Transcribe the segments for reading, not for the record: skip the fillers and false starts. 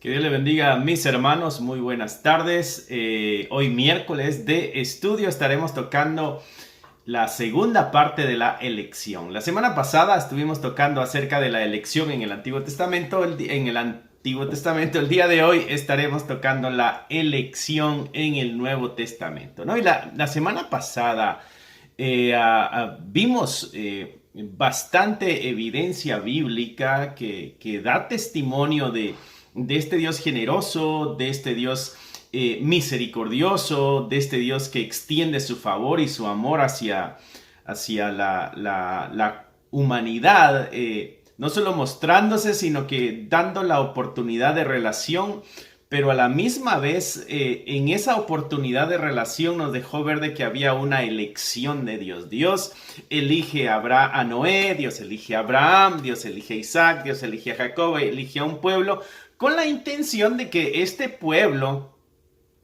Que Dios le bendiga a mis hermanos, muy buenas tardes. Hoy miércoles de estudio estaremos tocando la segunda parte de la elección. La semana pasada estuvimos tocando acerca de la elección en el Antiguo Testamento. El día de hoy estaremos tocando la elección en el Nuevo Testamento, ¿no? Y la semana pasada vimos bastante evidencia bíblica que da testimonio de este Dios generoso, de este Dios misericordioso, de este Dios que extiende su favor y su amor hacia la humanidad, no solo mostrándose, sino que dando la oportunidad de relación, pero a la misma vez en esa oportunidad de relación nos dejó ver de que había una elección de Dios. Dios elige a Noé, Dios elige a Abraham, Dios elige a Isaac, Dios elige a Jacob, elige a un pueblo con la intención de que este pueblo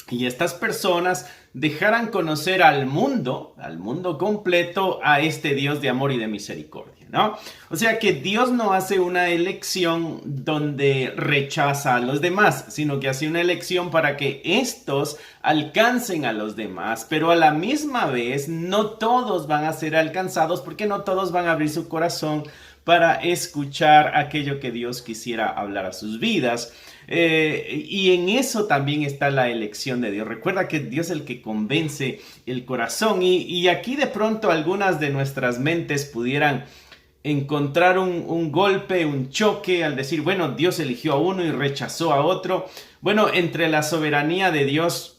y estas personas dejaran conocer al mundo completo, a este Dios de amor y de misericordia, ¿no? O sea que Dios no hace una elección donde rechaza a los demás, sino que hace una elección para que estos alcancen a los demás, pero a la misma vez no todos van a ser alcanzados porque no todos van a abrir su corazón para escuchar aquello que Dios quisiera hablar a sus vidas. Y en eso también está la elección de Dios. Recuerda que Dios es el que convence el corazón. Y aquí de pronto algunas de nuestras mentes pudieran encontrar un golpe, un choque al decir, bueno, Dios eligió a uno y rechazó a otro. Bueno, entre la soberanía de Dios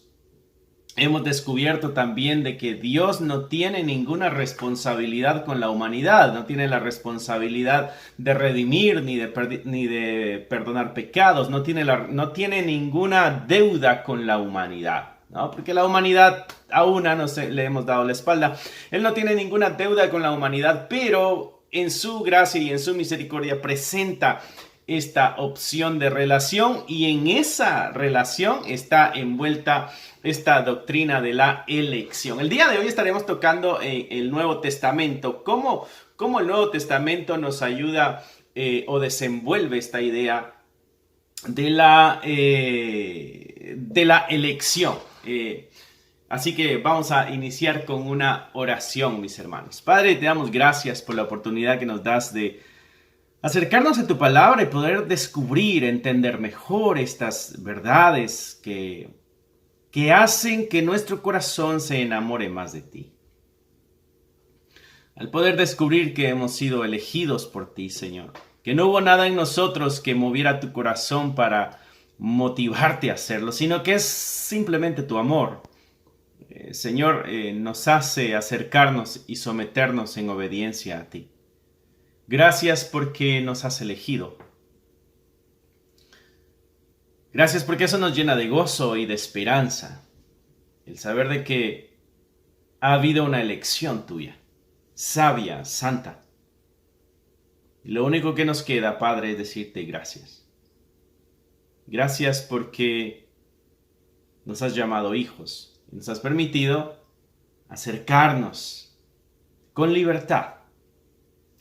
hemos descubierto también de que Dios no tiene ninguna responsabilidad con la humanidad, no tiene la responsabilidad de redimir ni de perdonar pecados, no tiene ninguna deuda con la humanidad, ¿no? Porque la humanidad a una no se, le hemos dado la espalda. Él no tiene ninguna deuda con la humanidad, pero en su gracia y en su misericordia presenta esta opción de relación, y en esa relación está envuelta esta doctrina de la elección. El día de hoy estaremos tocando el Nuevo Testamento, cómo el Nuevo Testamento nos ayuda o desenvuelve esta idea de la elección. Así que vamos a iniciar con una oración, mis hermanos. Padre, te damos gracias por la oportunidad que nos das de acercarnos a tu palabra y poder descubrir, entender mejor estas verdades que hacen que nuestro corazón se enamore más de ti. Al poder descubrir que hemos sido elegidos por ti, Señor, que no hubo nada en nosotros que moviera tu corazón para motivarte a hacerlo, sino que es simplemente tu amor. Señor, nos hace acercarnos y someternos en obediencia a ti. Gracias porque nos has elegido. Gracias porque eso nos llena de gozo y de esperanza. El saber de que ha habido una elección tuya, sabia, santa. Y lo único que nos queda, Padre, es decirte gracias. Gracias porque nos has llamado hijos y nos has permitido acercarnos con libertad.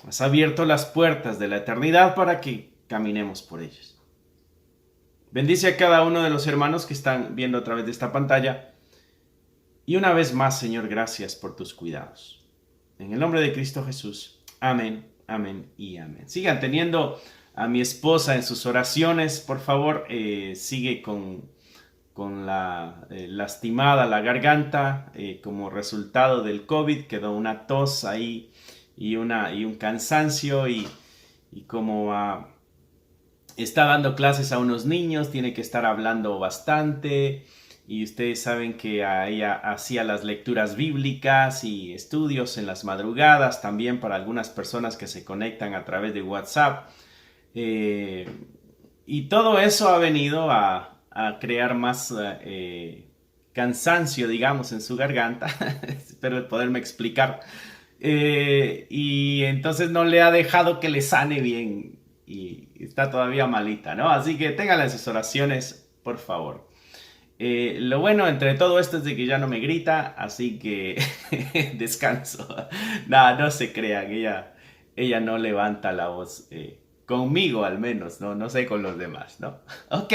Has abierto las puertas de la eternidad para que caminemos por ellas. Bendice a cada uno de los hermanos que están viendo a través de esta pantalla. Y una vez más, Señor, gracias por tus cuidados. En el nombre de Cristo Jesús. Amén, amén y amén. Sigan teniendo a mi esposa en sus oraciones. Por favor, sigue con la lastimada la garganta como resultado del COVID. Quedó una tos ahí y un cansancio, y como está dando clases a unos niños, tiene que estar hablando bastante, y ustedes saben que ella hacía las lecturas bíblicas y estudios en las madrugadas, también para algunas personas que se conectan a través de WhatsApp, y todo eso ha venido a crear más cansancio, digamos, en su garganta. Espero poderme explicar. Y entonces no le ha dejado que le sane bien y está todavía malita, ¿no? Así que ténganla en sus oraciones, por favor. Lo bueno entre todo esto es de que ya no me grita, así que descanso. Nada, no se crean, ella no levanta la voz Conmigo al menos, no sé con los demás, ¿no? Ok,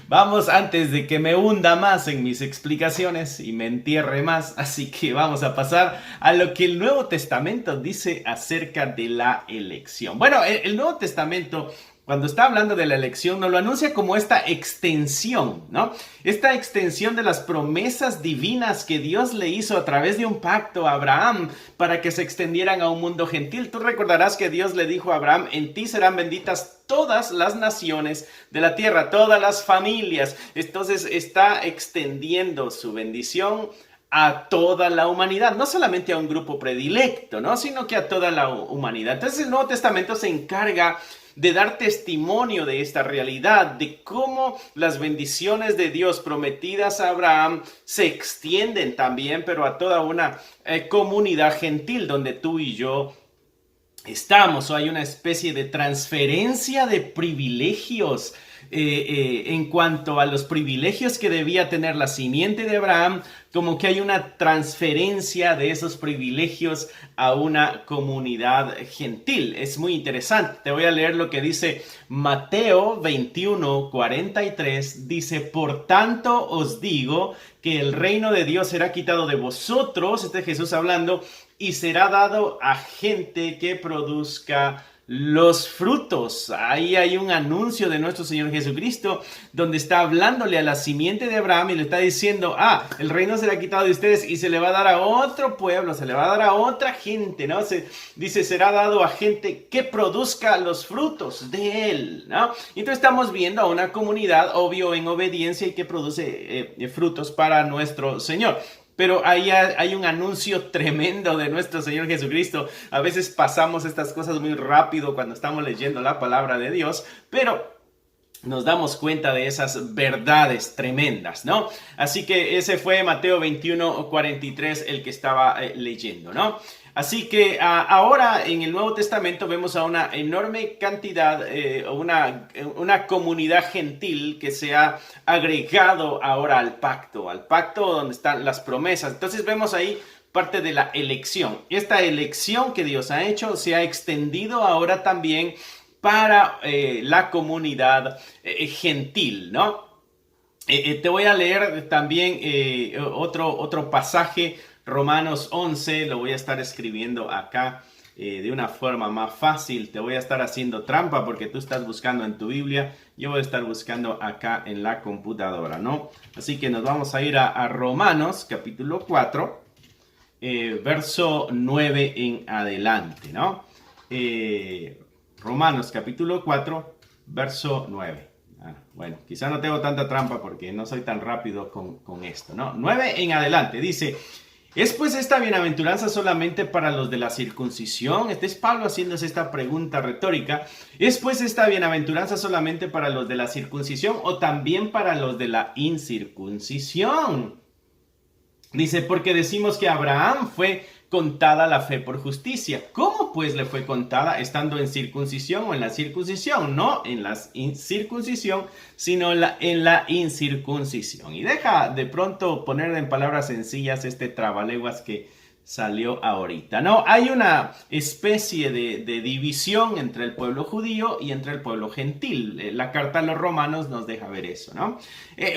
vamos antes de que me hunda más en mis explicaciones y me entierre más, así que vamos a pasar a lo que el Nuevo Testamento dice acerca de la elección. Bueno, el Nuevo Testamento, cuando está hablando de la elección, nos lo anuncia como esta extensión, ¿no? Esta extensión de las promesas divinas que Dios le hizo a través de un pacto a Abraham para que se extendieran a un mundo gentil. Tú recordarás que Dios le dijo a Abraham: en ti serán benditas todas las naciones de la tierra, todas las familias. Entonces está extendiendo su bendición a toda la humanidad, no solamente a un grupo predilecto, ¿no? Sino que a toda la humanidad. Entonces el Nuevo Testamento se encarga de dar testimonio de esta realidad, de cómo las bendiciones de Dios prometidas a Abraham se extienden también, pero a toda una comunidad gentil donde tú y yo estamos, o hay una especie de transferencia de privilegios en cuanto a los privilegios que debía tener la simiente de Abraham, como que hay una transferencia de esos privilegios a una comunidad gentil. Es muy interesante. Te voy a leer lo que dice Mateo 21:43. Dice: por tanto os digo que el reino de Dios será quitado de vosotros, este es Jesús hablando, y será dado a gente que produzca los frutos. Ahí hay un anuncio de nuestro Señor Jesucristo donde está hablándole a la simiente de Abraham y le está diciendo: el reino será quitado de ustedes y se le va a dar a otro pueblo, se le va a dar a otra gente, ¿no? Dice, será dado a gente que produzca los frutos de él, ¿no? Y entonces estamos viendo a una comunidad, obvio, en obediencia y que produce frutos para nuestro Señor. Pero ahí hay un anuncio tremendo de nuestro Señor Jesucristo. A veces pasamos estas cosas muy rápido cuando estamos leyendo la palabra de Dios, pero nos damos cuenta de esas verdades tremendas, ¿no? Así que ese fue Mateo 21:43 el que estaba leyendo, ¿no? Así que ahora en el Nuevo Testamento vemos a una enorme cantidad, una comunidad gentil que se ha agregado ahora al pacto donde están las promesas. Entonces vemos ahí parte de la elección. Esta elección que Dios ha hecho se ha extendido ahora también para la comunidad gentil, ¿no? Te voy a leer también otro pasaje, Romanos 11, lo voy a estar escribiendo acá de una forma más fácil. Te voy a estar haciendo trampa porque tú estás buscando en tu Biblia, yo voy a estar buscando acá en la computadora, ¿no? Así que nos vamos a ir a Romanos capítulo 4, verso 9 en adelante, ¿no? Romanos capítulo 4, verso 9. Bueno, quizá no tengo tanta trampa porque no soy tan rápido con esto, ¿no? 9 en adelante, dice: ¿es pues esta bienaventuranza solamente para los de la circuncisión? Este es Pablo haciéndose esta pregunta retórica. ¿Es pues esta bienaventuranza solamente para los de la circuncisión o también para los de la incircuncisión? Dice, porque decimos que a Abraham fue contada la fe por justicia. ¿Cómo pues le fue contada estando en circuncisión o en la circuncisión? No en la circuncisión, sino en la incircuncisión. Y deja de pronto poner en palabras sencillas este trabalenguas que salió ahorita, ¿no? Hay una especie de división entre el pueblo judío y entre el pueblo gentil. La carta a los romanos nos deja ver eso, ¿no?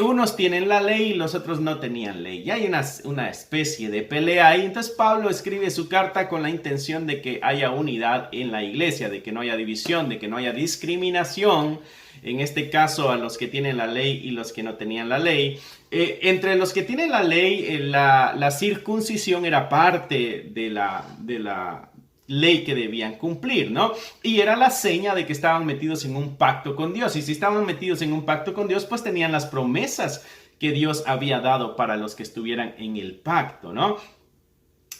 Unos tienen la ley y los otros no tenían ley. Y hay una especie de pelea ahí. Entonces Pablo escribe su carta con la intención de que haya unidad en la iglesia, de que no haya división, de que no haya discriminación. En este caso, a los que tienen la ley y los que no tenían la ley. Entre los que tienen la ley, la circuncisión era parte de la ley que debían cumplir, ¿no? Y era la seña de que estaban metidos en un pacto con Dios. Y si estaban metidos en un pacto con Dios, pues tenían las promesas que Dios había dado para los que estuvieran en el pacto, ¿no?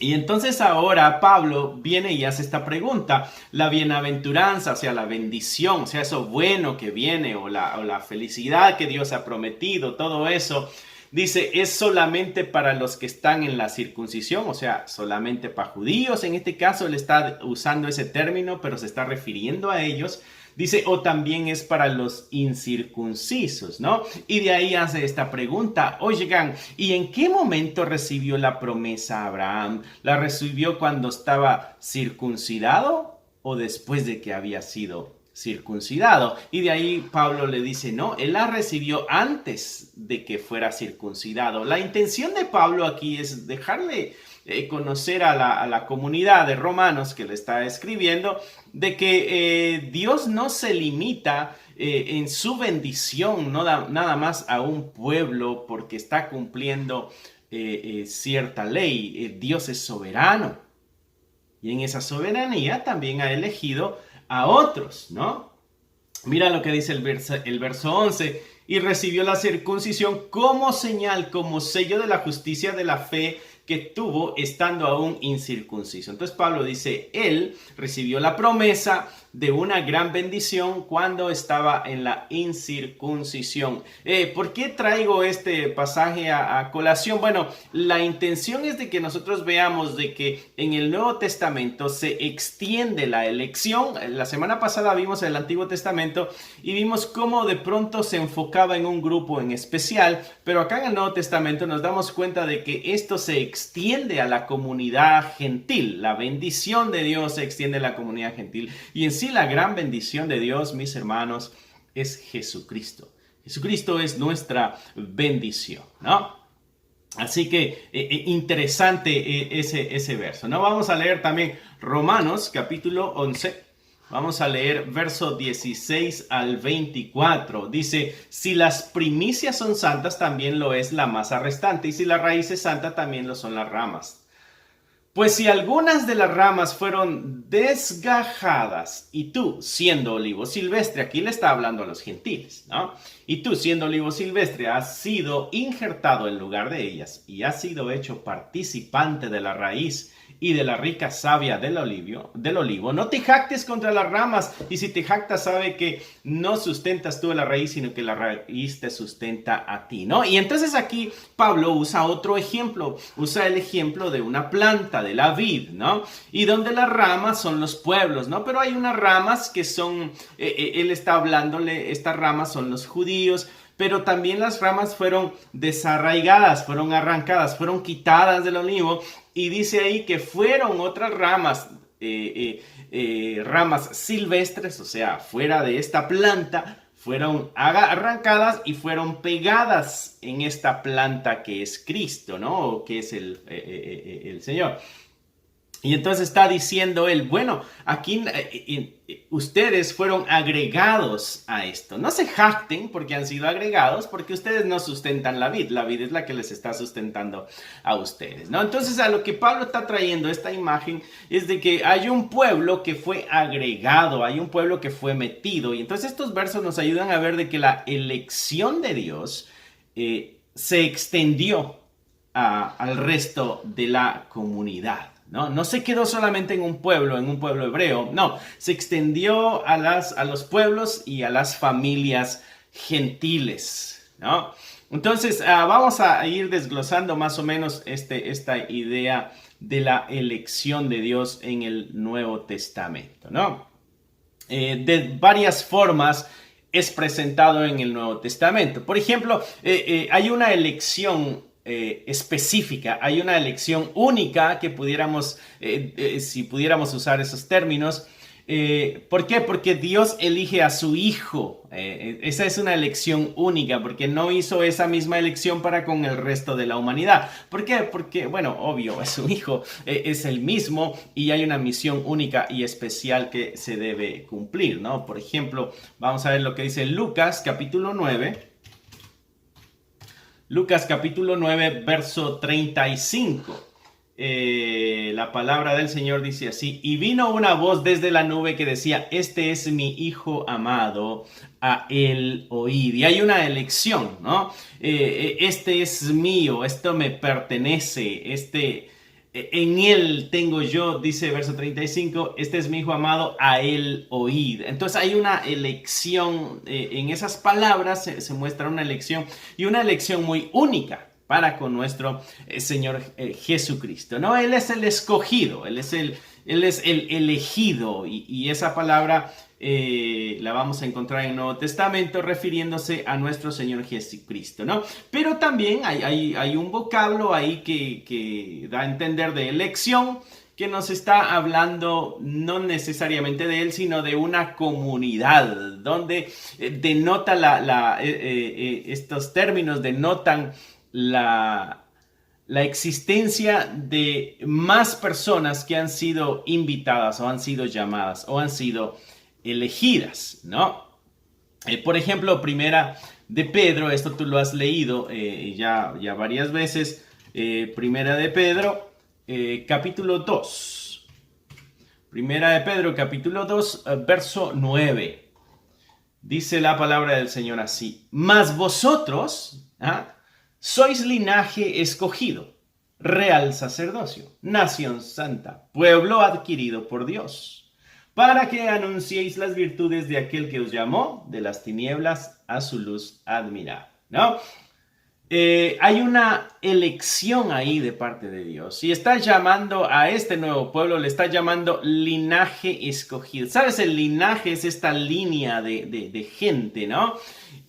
Y entonces ahora Pablo viene y hace esta pregunta: la bienaventuranza, o sea, la bendición, o sea, eso bueno que viene, o la felicidad que Dios ha prometido, todo eso, dice, ¿es solamente para los que están en la circuncisión? O sea, solamente para judíos. En este caso él está usando ese término, pero se está refiriendo a ellos. Dice, o también es para los incircuncisos, ¿no? Y de ahí hace esta pregunta: oigan, ¿y en qué momento recibió la promesa Abraham? ¿La recibió cuando estaba circuncidado o después de que había sido circuncidado. Y de ahí Pablo le dice, no, él la recibió antes de que fuera circuncidado. La intención de Pablo aquí es dejarle conocer a la comunidad de romanos que le está escribiendo de que Dios no se limita en su bendición nada más a un pueblo porque está cumpliendo cierta ley. Dios es soberano y en esa soberanía también ha elegido a otros, ¿no? Mira lo que dice el verso 11. Y recibió la circuncisión como señal, como sello de la justicia de la fe que tuvo estando aún incircunciso. Entonces Pablo dice, él recibió la promesa de una gran bendición cuando estaba en la incircuncisión. ¿Por qué traigo este pasaje a colación? Bueno, la intención es de que nosotros veamos de que en el Nuevo Testamento se extiende la elección. La semana pasada vimos el Antiguo Testamento y vimos cómo de pronto se enfocaba en un grupo en especial, pero acá en el Nuevo Testamento nos damos cuenta de que esto se extiende a la comunidad gentil. La bendición de Dios se extiende a la comunidad gentil y en sí la gran bendición de Dios, mis hermanos, es Jesucristo. Jesucristo es nuestra bendición, ¿no? Así que interesante ese verso, ¿no? Vamos a leer también Romanos capítulo 11. Vamos a leer verso 16 al 24. Dice, si las primicias son santas, también lo es la masa restante. Y si la raíz es santa, también lo son las ramas. Pues si algunas de las ramas fueron desgajadas y tú, siendo olivo silvestre, aquí le está hablando a los gentiles, ¿no? Y tú, siendo olivo silvestre, has sido injertado en lugar de ellas y has sido hecho participante de la raíz y de la rica savia del olivo, no te jactes contra las ramas, y si te jactas, sabe que no sustentas tú la raíz, sino que la raíz te sustenta a ti, ¿no? Y entonces aquí Pablo usa otro ejemplo, usa el ejemplo de una planta, de la vid, ¿no? Y donde las ramas son los pueblos, ¿no? Pero hay unas ramas que son, él está hablándole, estas ramas son los judíos, pero también las ramas fueron desarraigadas, fueron arrancadas, fueron quitadas del olivo, y dice ahí que fueron otras ramas, ramas silvestres, o sea, fuera de esta planta, fueron arrancadas y fueron pegadas en esta planta que es Cristo, ¿no? O que es el Señor. Y entonces está diciendo él, bueno, aquí ustedes fueron agregados a esto. No se jacten porque han sido agregados, porque ustedes no sustentan la vid es la que les está sustentando a ustedes, ¿no? Entonces a lo que Pablo está trayendo esta imagen es de que hay un pueblo que fue agregado, hay un pueblo que fue metido. Y entonces estos versos nos ayudan a ver de que la elección de Dios se extendió al resto de la comunidad. No se quedó solamente en un pueblo hebreo, no, se extendió a los pueblos y a las familias gentiles, ¿no? Entonces, vamos a ir desglosando más o menos esta idea de la elección de Dios en el Nuevo Testamento, ¿no? De varias formas es presentado en el Nuevo Testamento. Por ejemplo, hay una elección específica, hay una elección única que pudiéramos, si pudiéramos usar esos términos. ¿Por qué? Porque Dios elige a su Hijo. Esa es una elección única, porque no hizo esa misma elección para con el resto de la humanidad. ¿Por qué? Porque, bueno, obvio, es su Hijo, es el mismo y hay una misión única y especial que se debe cumplir, ¿no? Por ejemplo, vamos a ver lo que dice Lucas capítulo 9. Lucas capítulo 9, verso 35. La palabra del Señor dice así: y vino una voz desde la nube que decía, este es mi Hijo amado, a él oíd. Y hay una elección, ¿no? Este es mío, esto me pertenece, en él tengo yo, dice verso 35, este es mi Hijo amado, a él oíd. Entonces hay una elección, en esas palabras se muestra una elección, y una elección muy única para con nuestro Señor Jesucristo, ¿no? Él es el escogido, Él es el elegido, y esa palabra la vamos a encontrar en el Nuevo Testamento refiriéndose a nuestro Señor Jesucristo, ¿no? Pero también hay un vocablo ahí que da a entender de elección que nos está hablando no necesariamente de él, sino de una comunidad, donde denota estos términos denotan la existencia de más personas que han sido invitadas o han sido llamadas o han sido elegidas, ¿no? Por ejemplo, primera de Pedro, esto tú lo has leído ya varias veces, primera de Pedro, capítulo 2. Primera de Pedro, capítulo 2, verso 9. Dice la palabra del Señor así: mas vosotros sois linaje escogido, real sacerdocio, nación santa, pueblo adquirido por Dios, para que anunciéis las virtudes de aquel que os llamó de las tinieblas a su luz admirable, ¿no? Hay una elección ahí de parte de Dios y está llamando a este nuevo pueblo, le está llamando linaje escogido. ¿Sabes? El linaje es esta línea de gente, ¿no?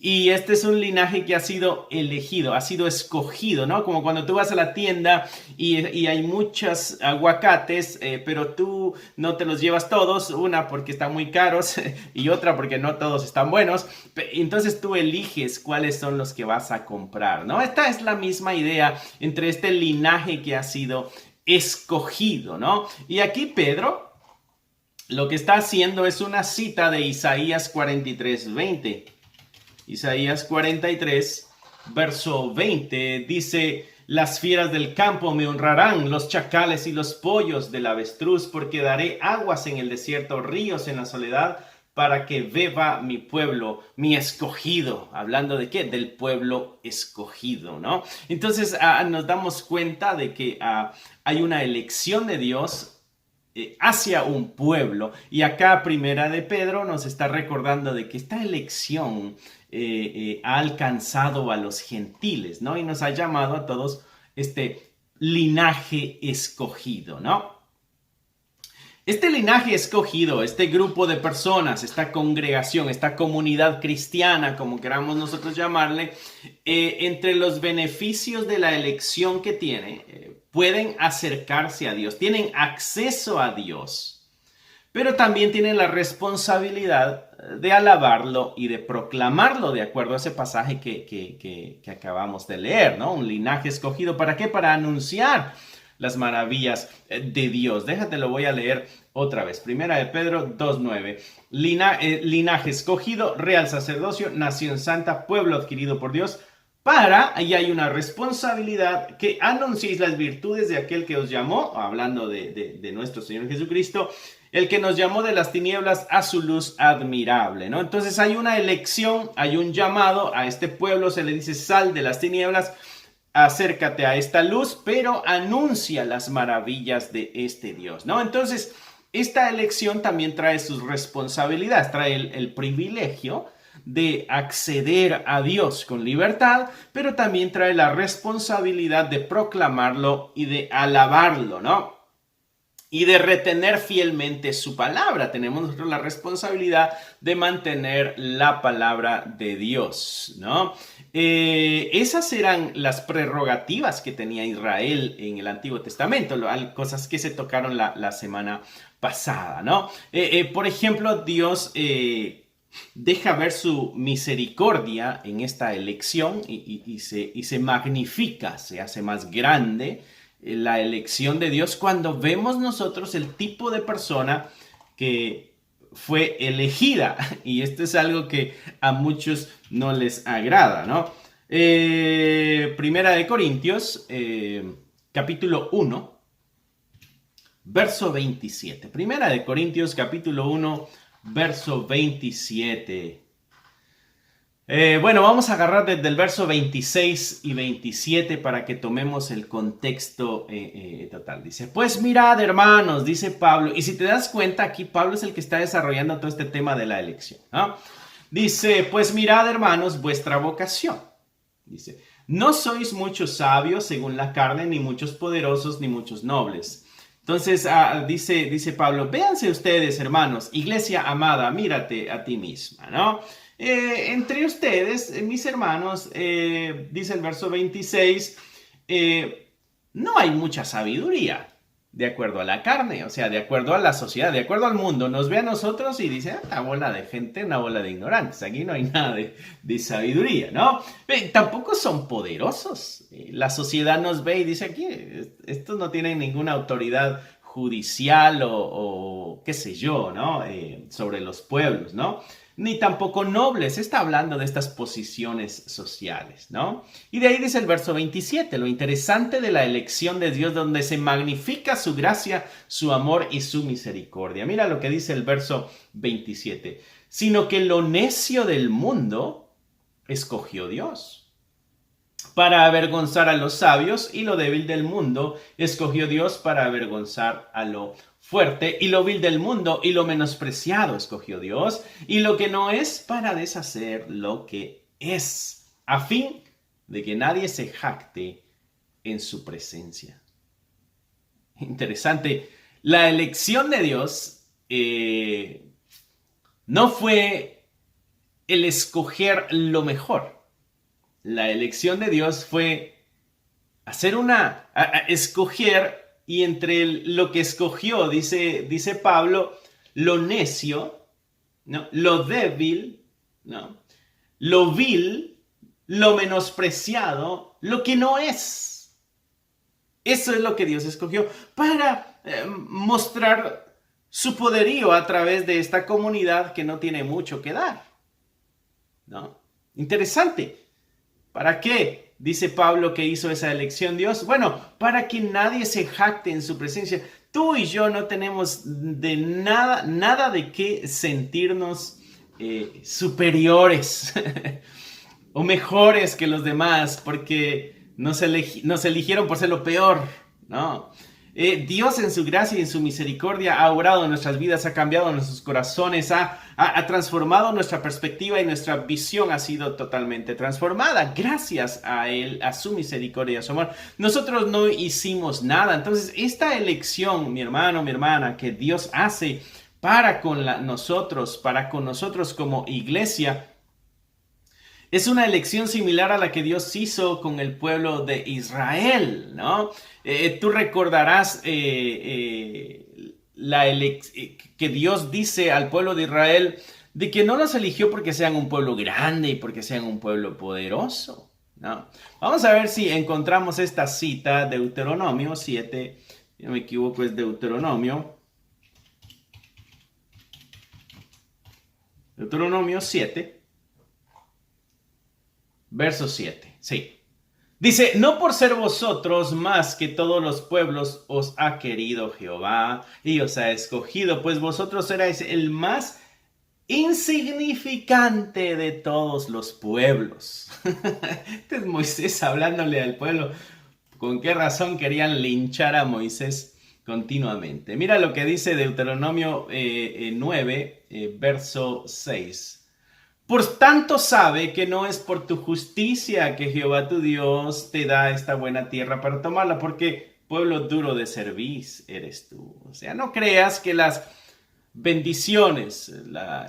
Y este es un linaje que ha sido elegido, ha sido escogido, ¿no? Como cuando tú vas a la tienda y hay muchos aguacates, pero tú no te los llevas todos, una porque están muy caros y otra porque no todos están buenos. Entonces tú eliges cuáles son los que vas a comprar, ¿no? Esta es la misma idea entre este linaje que ha sido escogido, ¿no? Y aquí Pedro lo que está haciendo es una cita de Isaías 43:20. Isaías 43, verso 20, dice: las fieras del campo me honrarán, los chacales y los pollos del avestruz, porque daré aguas en el desierto, ríos en la soledad, para que beba mi pueblo, mi escogido. ¿Hablando de qué? Del pueblo escogido, ¿no? Entonces nos damos cuenta de que hay una elección de Dios hacia un pueblo, y acá primera de Pedro nos está recordando de que esta elección ha alcanzado a los gentiles, ¿no? Y nos ha llamado a todos este linaje escogido, ¿no? Este linaje escogido, este grupo de personas, esta congregación, esta comunidad cristiana, como queramos nosotros llamarle, entre los beneficios de la elección que tiene, pueden acercarse a Dios, tienen acceso a Dios, pero también tienen la responsabilidad de alabarlo y de proclamarlo, de acuerdo a ese pasaje que acabamos de leer, ¿no? Un linaje escogido, ¿para qué? Para anunciar las maravillas de Dios. Déjate, lo voy a leer otra vez. Primera de Pedro 2:9. Linaje escogido, real sacerdocio, nación santa, pueblo adquirido por Dios, ahí hay una responsabilidad, que anunciéis las virtudes de aquel que os llamó, hablando de nuestro Señor Jesucristo, el que nos llamó de las tinieblas a su luz admirable, ¿no? Entonces hay una elección, hay un llamado a este pueblo, se le dice: sal de las tinieblas, acércate a esta luz, pero anuncia las maravillas de este Dios, ¿no? Entonces, esta elección también trae sus responsabilidades, trae el privilegio de acceder a Dios con libertad, pero también trae la responsabilidad de proclamarlo y de alabarlo, ¿no? Y de retener fielmente su palabra. Tenemos nosotros la responsabilidad de mantener la palabra de Dios, ¿no? Esas eran las prerrogativas que tenía Israel en el Antiguo Testamento, cosas que se tocaron la semana pasada, ¿no? Por ejemplo, Dios deja ver su misericordia en esta elección y se magnifica, se hace más grande la elección de Dios cuando vemos nosotros el tipo de persona que fue elegida, y esto es algo que a muchos no les agrada, ¿no? Primera de Corintios, capítulo 1, verso 27. Primera de Corintios, capítulo 1, verso 27. Bueno, vamos a agarrar desde el verso 26 y 27 para que tomemos el contexto total. Dice: pues mirad, hermanos, dice Pablo, y si te das cuenta, aquí Pablo es el que está desarrollando todo este tema de la elección, ¿no? Dice: pues mirad, hermanos, vuestra vocación. Dice: no sois muchos sabios según la carne, ni muchos poderosos, ni muchos nobles. Entonces dice Pablo: véanse ustedes, hermanos, iglesia amada, mírate a ti misma, ¿no? Entre ustedes, mis hermanos, dice el verso 26, no hay mucha sabiduría. de acuerdo a la carne, o sea, de acuerdo a la sociedad, de acuerdo al mundo. Nos ve a nosotros y dice, una bola de gente, una bola de ignorantes. Aquí no hay nada de sabiduría, ¿no? Tampoco son poderosos. La sociedad nos ve y dice, aquí, estos no tienen ninguna autoridad judicial o qué sé yo, ¿no? Sobre los pueblos, ¿no? Ni tampoco nobles. Está hablando de estas posiciones sociales, ¿no? Y de ahí dice el verso 27, lo interesante de la elección de Dios, donde se magnifica su gracia, su amor y su misericordia. Mira lo que dice el verso 27. Sino que lo necio del mundo escogió Dios para avergonzar a los sabios, y lo débil del mundo escogió Dios para avergonzar a lo fuerte, y lo vil del mundo y lo menospreciado escogió Dios, y lo que no es, para deshacer lo que es, a fin de que nadie se jacte en su presencia. Interesante. La elección de Dios no fue el escoger lo mejor. La elección de Dios fue hacer escoger, y entre lo que escogió, dice Pablo, lo necio, ¿no? Lo débil, ¿no? Lo vil, lo menospreciado, lo que no es. Eso es lo que Dios escogió para mostrar su poderío a través de esta comunidad que no tiene mucho que dar, ¿no? Interesante. ¿Para qué? Dice Pablo que hizo esa elección Dios. Bueno, para que nadie se jacte en su presencia. Tú y yo no tenemos de nada de qué sentirnos superiores o mejores que los demás porque nos eligieron por ser lo peor, ¿no? Dios en su gracia y en su misericordia ha obrado en nuestras vidas, ha cambiado nuestros corazones, ha transformado nuestra perspectiva, y nuestra visión ha sido totalmente transformada gracias a Él, a su misericordia y a su amor. Nosotros no hicimos nada. Entonces, esta elección, mi hermano, mi hermana, que Dios hace para con nosotros como iglesia, es una elección similar a la que Dios hizo con el pueblo de Israel, ¿no? Tú recordarás que Dios dice al pueblo de Israel de que no los eligió porque sean un pueblo grande y porque sean un pueblo poderoso, ¿no? Vamos a ver si encontramos esta cita, Deuteronomio 7, si no me equivoco es Deuteronomio 7. Verso 7, sí. Dice, no por ser vosotros más que todos los pueblos os ha querido Jehová y os ha escogido, pues vosotros erais el más insignificante de todos los pueblos. Este es Moisés hablándole al pueblo. ¿Con qué razón querían linchar a Moisés continuamente? Mira lo que dice Deuteronomio 9, verso 6. Por tanto sabe que no es por tu justicia que Jehová tu Dios te da esta buena tierra para tomarla, porque pueblo duro de cerviz eres tú. O sea, no creas que las bendiciones,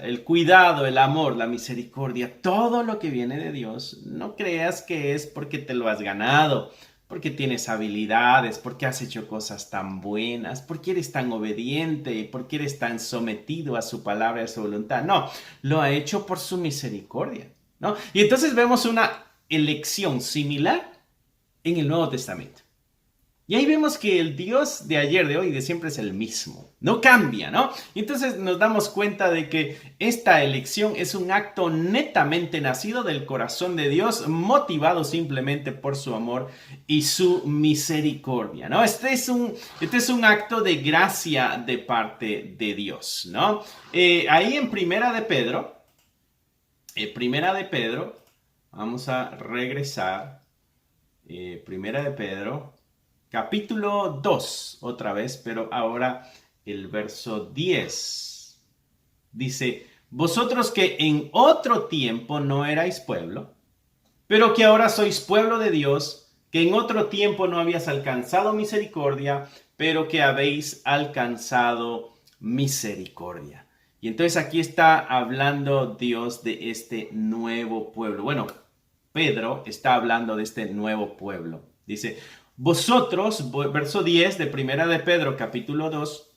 el cuidado, el amor, la misericordia, todo lo que viene de Dios, no creas que es porque te lo has ganado, porque tienes habilidades, porque has hecho cosas tan buenas, porque eres tan obediente, porque eres tan sometido a su palabra y a su voluntad. No, lo ha hecho por su misericordia, ¿no? Y entonces vemos una elección similar en el Nuevo Testamento. Y ahí vemos que el Dios de ayer, de hoy y de siempre es el mismo. No cambia, ¿no? Y entonces nos damos cuenta de que esta elección es un acto netamente nacido del corazón de Dios, motivado simplemente por su amor y su misericordia, ¿no? Este es un acto de gracia de parte de Dios, ¿no? Ahí en Primera de Pedro, vamos a regresar. Primera de Pedro. Capítulo 2, otra vez, pero ahora el verso 10. Dice, vosotros que en otro tiempo no erais pueblo, pero que ahora sois pueblo de Dios, que en otro tiempo no habías alcanzado misericordia, pero que habéis alcanzado misericordia. Y entonces aquí está hablando Dios de este nuevo pueblo. Bueno, Pedro está hablando de este nuevo pueblo. Dice, Vosotros, verso 10 de Primera de Pedro, capítulo 2,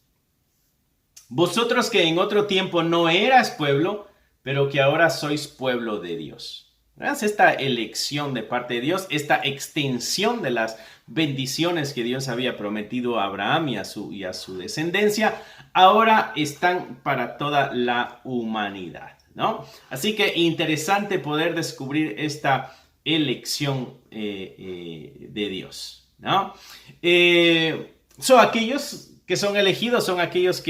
vosotros que en otro tiempo no eras pueblo, pero que ahora sois pueblo de Dios. ¿Ves? Esta elección de parte de Dios, esta extensión de las bendiciones que Dios había prometido a Abraham y a su descendencia, ahora están para toda la humanidad, ¿no? Así que interesante poder descubrir esta elección de Dios, ¿no? Son aquellos que son elegidos, son aquellos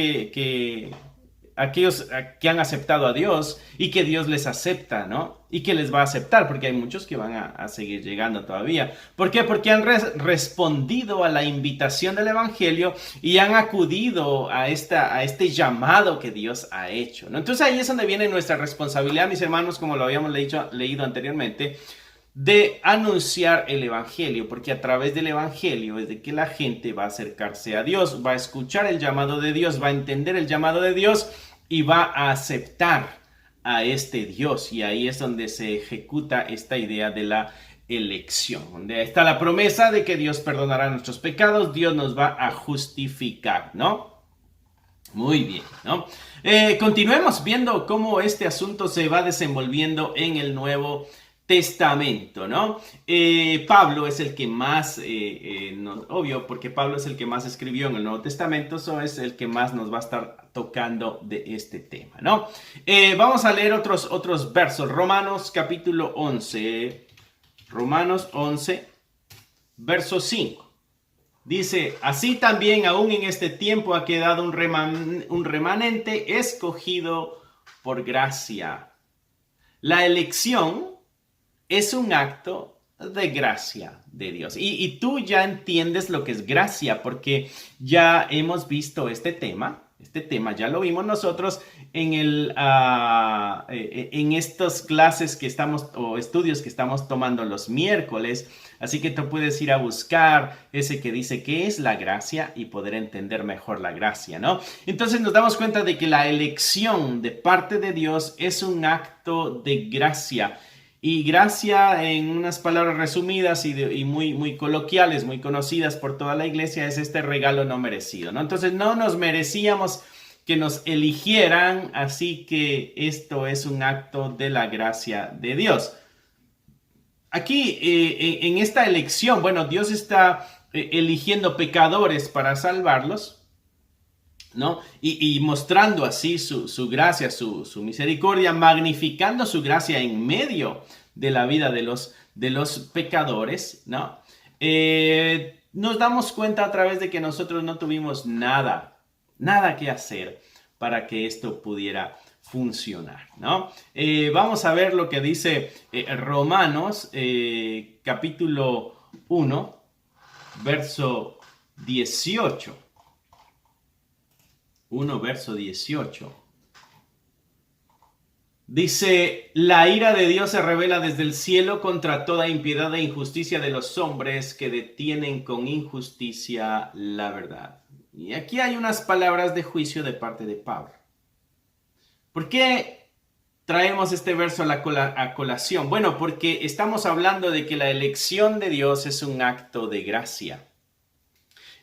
aquellos que han aceptado a Dios y que Dios les acepta, ¿no? Y que les va a aceptar, porque hay muchos que van a seguir llegando todavía. ¿Por qué? Porque han respondido a la invitación del Evangelio y han acudido a este llamado que Dios ha hecho, ¿no? Entonces ahí es donde viene nuestra responsabilidad, mis hermanos, como lo habíamos leído anteriormente, de anunciar el Evangelio, porque a través del Evangelio es de que la gente va a acercarse a Dios, va a escuchar el llamado de Dios, va a entender el llamado de Dios y va a aceptar a este Dios. Y ahí es donde se ejecuta esta idea de la elección, donde está la promesa de que Dios perdonará nuestros pecados, Dios nos va a justificar, ¿no? Muy bien, ¿no? Continuemos viendo cómo este asunto se va desenvolviendo en el Nuevo Testamento, ¿no? Pablo es el que más, obvio, porque Pablo es el que más escribió en el Nuevo Testamento, eso es el que más nos va a estar tocando de este tema, ¿no? Vamos a leer otros versos. Romanos capítulo 11, Romanos 11, verso 5. Dice, así también aún en este tiempo ha quedado un remanente escogido por gracia. La elección es un acto de gracia de Dios. Y tú ya entiendes lo que es gracia, porque ya hemos visto este tema. Este tema ya lo vimos nosotros en estas clases que estamos, o estudios que estamos tomando los miércoles. Así que tú puedes ir a buscar ese que dice qué es la gracia y poder entender mejor la gracia, ¿no? Entonces nos damos cuenta de que la elección de parte de Dios es un acto de gracia. Y gracia, en unas palabras resumidas y muy coloquiales, muy conocidas por toda la iglesia, es este regalo no merecido, ¿no? Entonces no nos merecíamos que nos eligieran, así que esto es un acto de la gracia de Dios. Aquí, en esta elección, bueno, Dios está eligiendo pecadores para salvarlos, ¿no? Y mostrando así su gracia, su misericordia, magnificando su gracia en medio de la vida de los pecadores, ¿no? Nos damos cuenta a través de que nosotros no tuvimos nada que hacer para que esto pudiera funcionar, ¿no? Vamos a ver lo que dice Romanos, capítulo 1, verso 18. 1, verso 18. Dice, la ira de Dios se revela desde el cielo contra toda impiedad e injusticia de los hombres que detienen con injusticia la verdad. Y aquí hay unas palabras de juicio de parte de Pablo. ¿Por qué traemos este verso a colación? Bueno, porque estamos hablando de que la elección de Dios es un acto de gracia.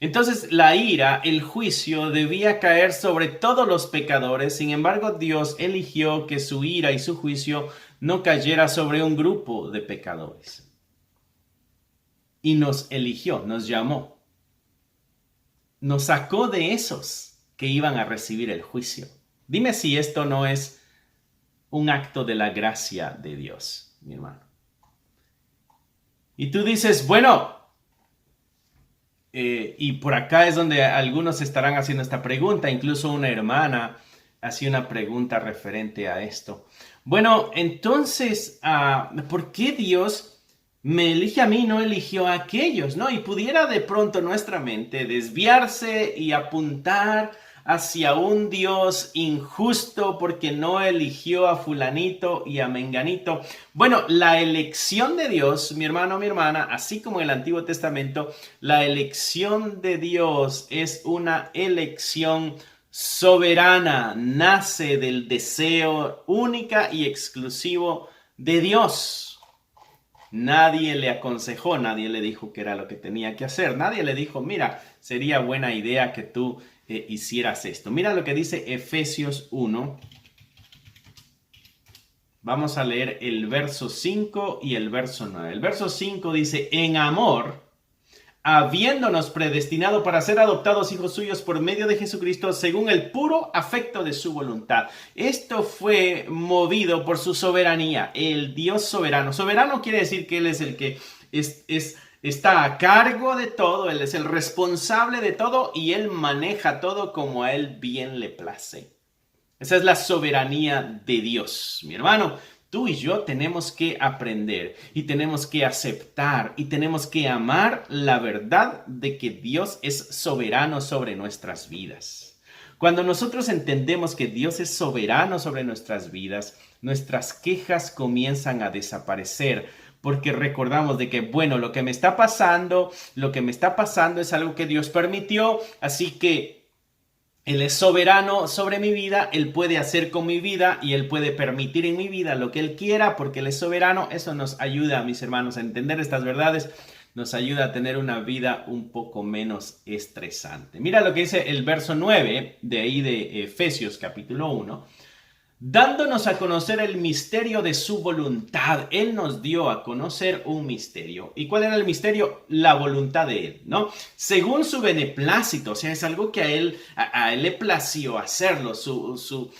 Entonces la ira, el juicio, debía caer sobre todos los pecadores. Sin embargo, Dios eligió que su ira y su juicio no cayera sobre un grupo de pecadores. Y nos eligió, nos llamó. Nos sacó de esos que iban a recibir el juicio. Dime si esto no es un acto de la gracia de Dios, mi hermano. Y tú dices, bueno, y por acá es donde algunos estarán haciendo esta pregunta, incluso una hermana hacía una pregunta referente a esto. Bueno, entonces, ¿por qué Dios me elige a mí, no eligió a aquellos? ¿No? Y pudiera de pronto nuestra mente desviarse y apuntar hacia un Dios injusto porque no eligió a fulanito y a menganito. Bueno, la elección de Dios, mi hermano, mi hermana, así como en el Antiguo Testamento, la elección de Dios es una elección soberana, nace del deseo única y exclusivo de Dios. Nadie le aconsejó, nadie le dijo que era lo que tenía que hacer. Nadie le dijo, mira, sería buena idea que tú hicieras esto. Mira lo que dice Efesios 1. Vamos a leer el verso 5 y el verso 9. El verso 5 dice, en amor, habiéndonos predestinado para ser adoptados hijos suyos por medio de Jesucristo, según el puro afecto de su voluntad. Esto fue movido por su soberanía, el Dios soberano. Soberano quiere decir que Él es el que está a cargo de todo, Él es el responsable de todo y Él maneja todo como a Él bien le place. Esa es la soberanía de Dios, mi hermano. Tú y yo tenemos que aprender y tenemos que aceptar y tenemos que amar la verdad de que Dios es soberano sobre nuestras vidas. Cuando nosotros entendemos que Dios es soberano sobre nuestras vidas, nuestras quejas comienzan a desaparecer porque recordamos de que, bueno, lo que me está pasando es algo que Dios permitió, así que Él es soberano sobre mi vida, Él puede hacer con mi vida y Él puede permitir en mi vida lo que Él quiera porque Él es soberano. Eso nos ayuda, mis hermanos, a entender estas verdades, nos ayuda a tener una vida un poco menos estresante. Mira lo que dice el verso 9 de ahí de Efesios capítulo 1. Dándonos a conocer el misterio de su voluntad. Él nos dio a conocer un misterio. ¿Y cuál era el misterio? La voluntad de Él, ¿no? Según su beneplácito, o sea, es algo que a él le plació hacerlo, su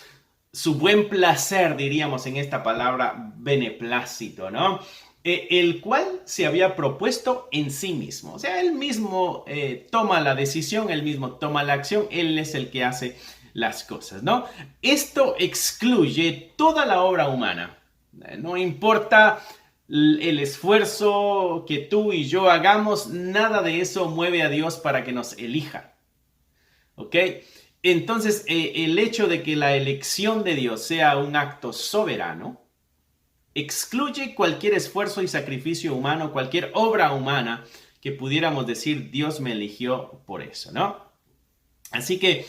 buen placer, diríamos en esta palabra, beneplácito, ¿no? El cual se había propuesto en sí mismo. O sea, Él mismo toma la decisión, Él mismo toma la acción, Él es el que hace las cosas, ¿no? Esto excluye toda la obra humana. No importa el esfuerzo que tú y yo hagamos, nada de eso mueve a Dios para que nos elija. ¿Ok? Entonces, el hecho de que la elección de Dios sea un acto soberano, excluye cualquier esfuerzo y sacrificio humano, cualquier obra humana que pudiéramos decir Dios me eligió por eso, ¿no? Así que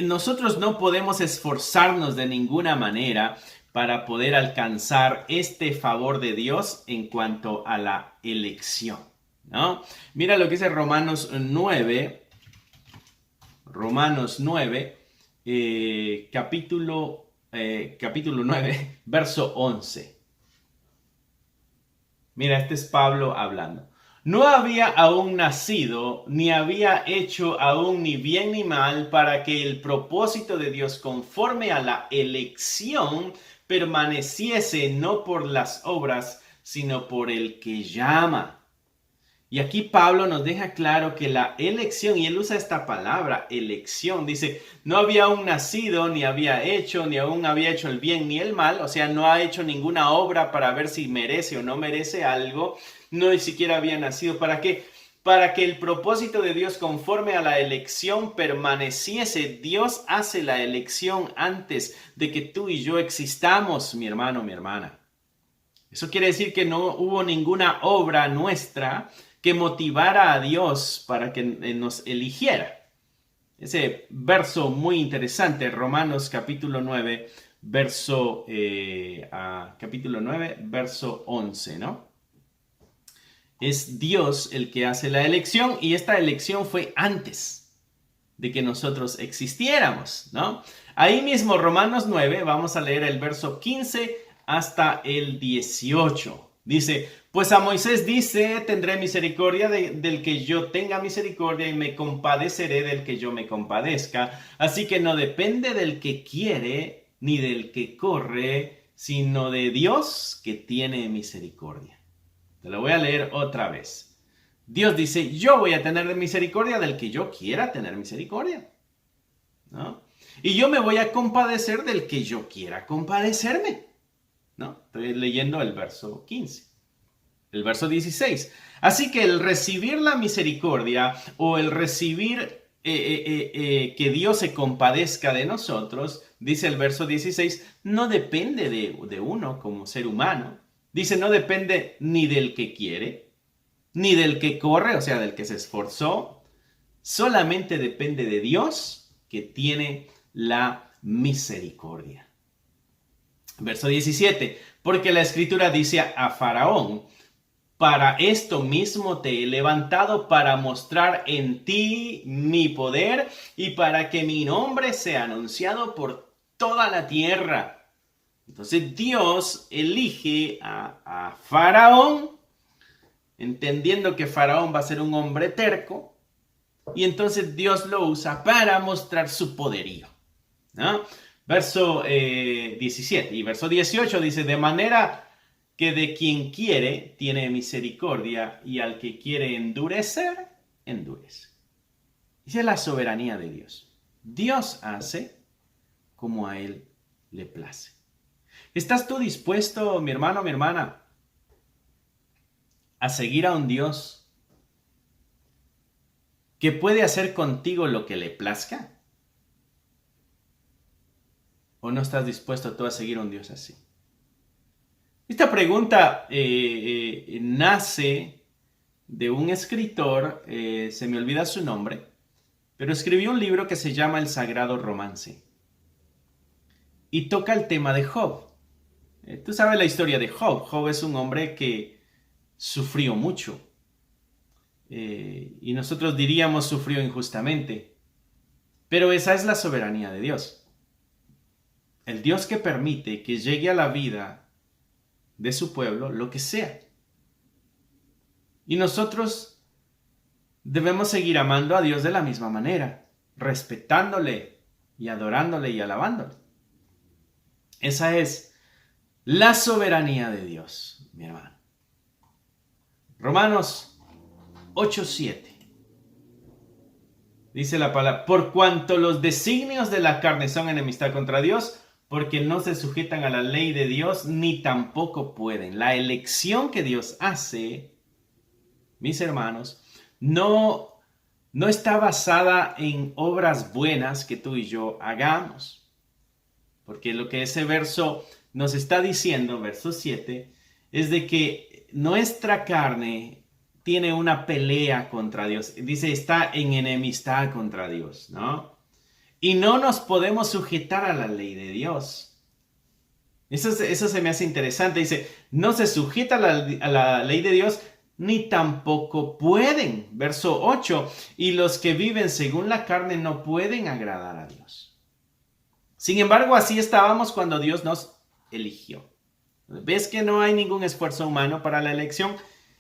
nosotros no podemos esforzarnos de ninguna manera para poder alcanzar este favor de Dios en cuanto a la elección, ¿no? Mira lo que dice Romanos 9, capítulo 9, verso 11. Mira, este es Pablo hablando. No había aún nacido, ni había hecho aún ni bien ni mal, para que el propósito de Dios conforme a la elección permaneciese no por las obras, sino por el que llama. Y aquí Pablo nos deja claro que la elección, y él usa esta palabra, elección, dice, no había aún nacido, ni había hecho, ni aún había hecho el bien ni el mal, o sea, no ha hecho ninguna obra para ver si merece o no merece algo, no ni siquiera había nacido. ¿Para qué? Para que el propósito de Dios conforme a la elección permaneciese. Dios hace la elección antes de que tú y yo existamos, mi hermano, mi hermana. Eso quiere decir que no hubo ninguna obra nuestra que motivara a Dios para que nos eligiera. Ese verso muy interesante, Romanos capítulo 9, verso 11, ¿no? Es Dios el que hace la elección y esta elección fue antes de que nosotros existiéramos, ¿no? Ahí mismo, Romanos 9, vamos a leer el verso 15 hasta el 18. Dice, pues a Moisés dice, tendré misericordia del que yo tenga misericordia y me compadeceré del que yo me compadezca. Así que no depende del que quiere ni del que corre, sino de Dios que tiene misericordia. Te lo voy a leer otra vez. Dios dice, yo voy a tener misericordia del que yo quiera tener misericordia, ¿no? Y yo me voy a compadecer del que yo quiera compadecerme, ¿no? Estoy leyendo el verso 15. El verso 16. Así que el recibir la misericordia o el recibir que Dios se compadezca de nosotros, dice el verso 16, no depende de uno como ser humano. Dice, no depende ni del que quiere, ni del que corre, o sea, del que se esforzó. Solamente depende de Dios que tiene la misericordia. Verso 17. Porque la Escritura dice a Faraón, para esto mismo te he levantado, para mostrar en ti mi poder y para que mi nombre sea anunciado por toda la tierra. Entonces Dios elige a Faraón, entendiendo que Faraón va a ser un hombre terco, y entonces Dios lo usa para mostrar su poderío, ¿no? Verso 17 y verso 18 dice, de manera que de quien quiere tiene misericordia y al que quiere endurecer, endurece. Esa es la soberanía de Dios. Dios hace como a Él le place. ¿Estás tú dispuesto, mi hermano, mi hermana, a seguir a un Dios que puede hacer contigo lo que le plazca? ¿O no estás dispuesto tú a seguir a un Dios así? Esta pregunta nace de un escritor, se me olvida su nombre, pero escribió un libro que se llama El Sagrado Romance y toca el tema de Job. Tú sabes la historia de Job. Job es un hombre que sufrió mucho y nosotros diríamos sufrió injustamente, pero esa es la soberanía de Dios. El Dios que permite que llegue a la vida de su pueblo lo que sea. Y nosotros debemos seguir amando a Dios de la misma manera, respetándole y adorándole y alabándole. Esa es la soberanía de Dios, mi hermano. Romanos 8:7. Dice la palabra, por cuanto los designios de la carne son enemistad contra Dios, porque no se sujetan a la ley de Dios, ni tampoco pueden. La elección que Dios hace, mis hermanos, no está basada en obras buenas que tú y yo hagamos. Porque lo que ese verso nos está diciendo, verso 7, es de que nuestra carne tiene una pelea contra Dios. Dice, está en enemistad contra Dios, ¿no? Y no nos podemos sujetar a la ley de Dios. Eso se me hace interesante. Dice, no se sujeta a la ley de Dios, ni tampoco pueden. Verso 8, y los que viven según la carne no pueden agradar a Dios. Sin embargo, así estábamos cuando Dios nos eligió. ¿Ves que no hay ningún esfuerzo humano para la elección?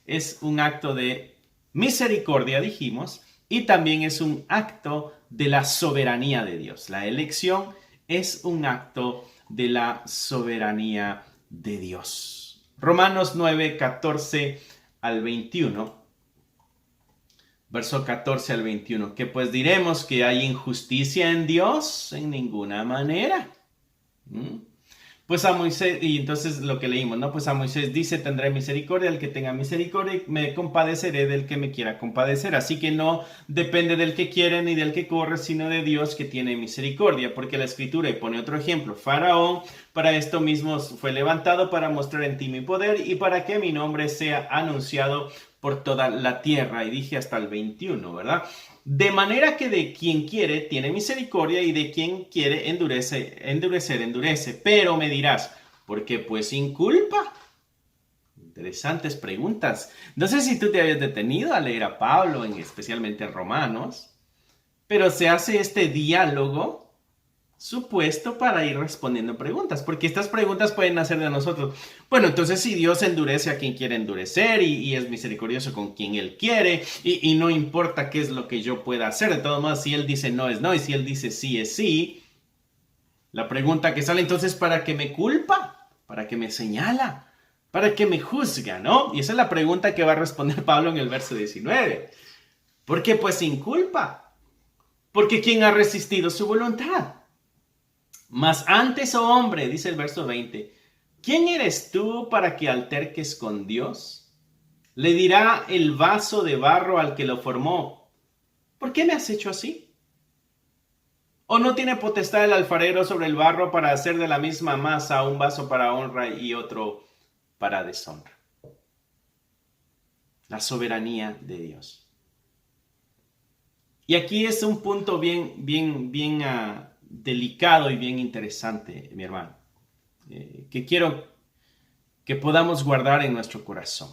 Es un acto de misericordia, dijimos, y también es un acto de la soberanía de Dios. La elección es un acto de la soberanía de Dios. Romanos 9, 14 al 21. Verso 14 al 21. Que pues diremos que hay injusticia en Dios en ninguna manera. Pues a Moisés, y entonces lo que leímos, ¿no? Pues a Moisés dice, tendré misericordia del que tenga misericordia, me compadeceré del que me quiera compadecer. Así que no depende del que quiere ni del que corre, sino de Dios que tiene misericordia. Porque la escritura, y pone otro ejemplo, Faraón, para esto mismo fue levantado para mostrar en ti mi poder y para que mi nombre sea anunciado por toda la tierra. Y dije hasta el 21, ¿verdad? De manera que de quien quiere tiene misericordia y de quien quiere endurece. Pero me dirás, ¿por qué pues sin culpa? Interesantes preguntas. No sé si tú te habías detenido a leer a Pablo, especialmente en Romanos, pero se hace este diálogo supuesto para ir respondiendo preguntas, porque estas preguntas pueden nacer de nosotros. Bueno, entonces si Dios endurece a quien quiere endurecer y es misericordioso con quien Él quiere y no importa qué es lo que yo pueda hacer, de todos modos, si Él dice no es no y si Él dice sí es sí, la pregunta que sale entonces, ¿para qué me culpa? ¿Para qué me señala? ¿Para qué me juzga? ¿No? Y esa es la pregunta que va a responder Pablo en el verso 19. ¿Por qué pues sin culpa? Porque ¿quién ha resistido su voluntad? Mas antes, oh hombre, dice el verso 20, ¿quién eres tú para que alterques con Dios? Le dirá el vaso de barro al que lo formó, ¿por qué me has hecho así? ¿O no tiene potestad el alfarero sobre el barro para hacer de la misma masa un vaso para honra y otro para deshonra? La soberanía de Dios. Y aquí es un punto bien delicado y bien interesante, mi hermano, que quiero que podamos guardar en nuestro corazón.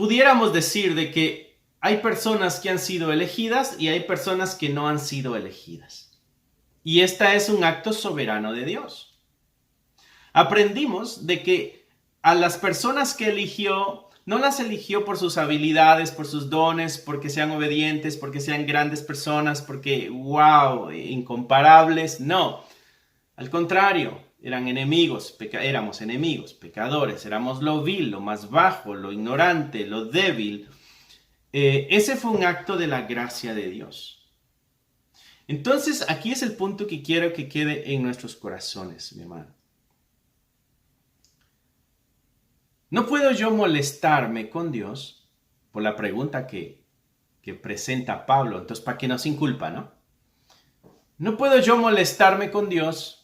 pudiéramos decir de que hay personas que han sido elegidas y hay personas que no han sido elegidas. Y esta es un acto soberano de Dios. Aprendimos de que a las personas que eligió, no las eligió por sus habilidades, por sus dones, porque sean obedientes, porque sean grandes personas, porque, wow, incomparables. No, al contrario, éramos enemigos, pecadores, éramos lo vil, lo más bajo, lo ignorante, lo débil. Ese fue un acto de la gracia de Dios. Entonces, aquí es el punto que quiero que quede en nuestros corazones, mi hermano. No puedo yo molestarme con Dios por la pregunta que presenta Pablo. Entonces, ¿para qué no sin culpa, no? No puedo yo molestarme con Dios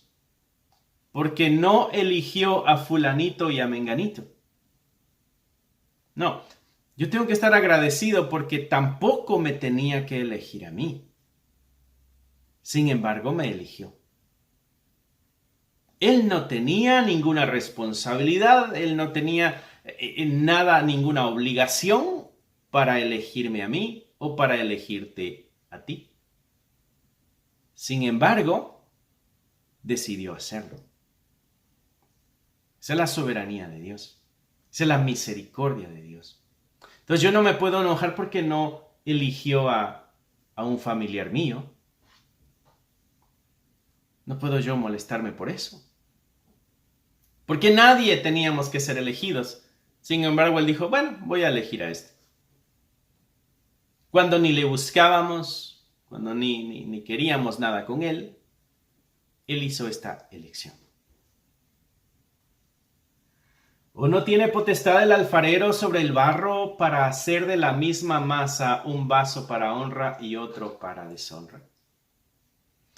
porque no eligió a fulanito y a menganito. No, yo tengo que estar agradecido porque tampoco me tenía que elegir a mí. Sin embargo, me eligió. Él no tenía ninguna responsabilidad, él no tenía nada, ninguna obligación para elegirme a mí o para elegirte a ti. Sin embargo, decidió hacerlo. Esa es la soberanía de Dios. Esa es la misericordia de Dios. Entonces yo no me puedo enojar porque no eligió a un familiar mío. No puedo yo molestarme por eso. Porque nadie teníamos que ser elegidos. Sin embargo, él dijo, bueno, voy a elegir a este. Cuando ni le buscábamos, cuando ni queríamos nada con él, él hizo esta elección. ¿O no tiene potestad el alfarero sobre el barro para hacer de la misma masa un vaso para honra y otro para deshonra?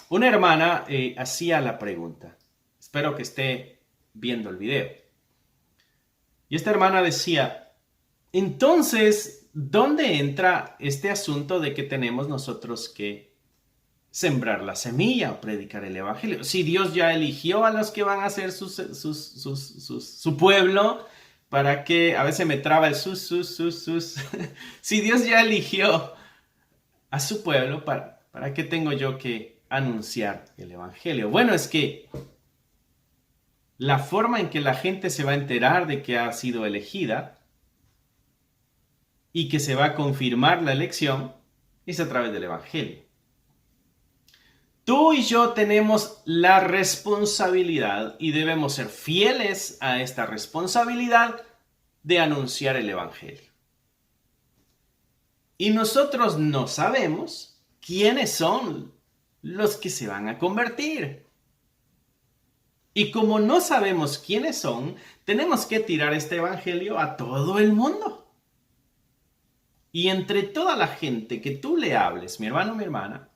Una hermana hacía la pregunta. Espero que esté viendo el video. Y esta hermana decía, entonces, ¿dónde entra este asunto de que tenemos nosotros que sembrar la semilla o predicar el evangelio? Si Dios ya eligió a los que van a ser su pueblo, ¿para qué? A veces me traba el sus. Si Dios ya eligió a su pueblo, ¿para qué tengo yo que anunciar el evangelio? Bueno, es que la forma en que la gente se va a enterar de que ha sido elegida y que se va a confirmar la elección es a través del evangelio. Tú y yo tenemos la responsabilidad y debemos ser fieles a esta responsabilidad de anunciar el evangelio. Y nosotros no sabemos quiénes son los que se van a convertir. Y como no sabemos quiénes son, tenemos que tirar este evangelio a todo el mundo. Y entre toda la gente que tú le hables, mi hermano, mi hermana,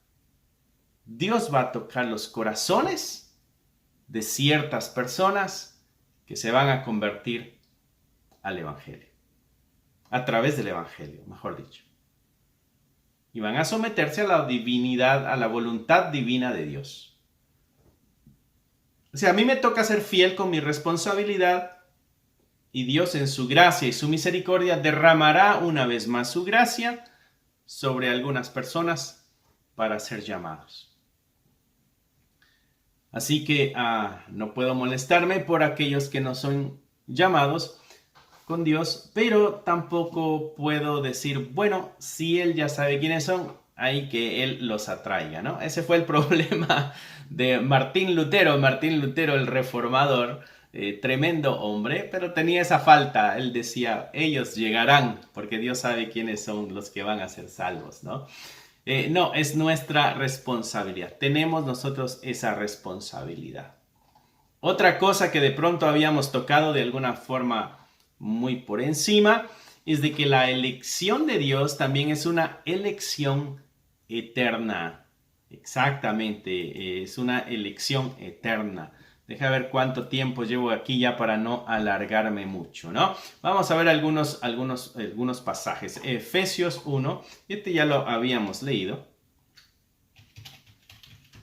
Dios va a tocar los corazones de ciertas personas que se van a convertir al evangelio. A través del evangelio, mejor dicho. Y van a someterse a la divinidad, a la voluntad divina de Dios. O sea, a mí me toca ser fiel con mi responsabilidad y Dios en su gracia y su misericordia derramará una vez más su gracia sobre algunas personas para ser llamados. Así que no puedo molestarme por aquellos que no son llamados con Dios, pero tampoco puedo decir, bueno, si Él ya sabe quiénes son, ahí que Él los atraiga, ¿no? Ese fue el problema de Martín Lutero. Martín Lutero, el reformador, tremendo hombre, pero tenía esa falta. Él decía, ellos llegarán, porque Dios sabe quiénes son los que van a ser salvos, ¿no? No, es nuestra responsabilidad. Tenemos nosotros esa responsabilidad. Otra cosa que de pronto habíamos tocado de alguna forma muy por encima es de que la elección de Dios también es una elección eterna. Exactamente, es una elección eterna. Deja ver cuánto tiempo llevo aquí ya para no alargarme mucho, ¿no? Vamos a ver algunos pasajes. Efesios 1, este ya lo habíamos leído.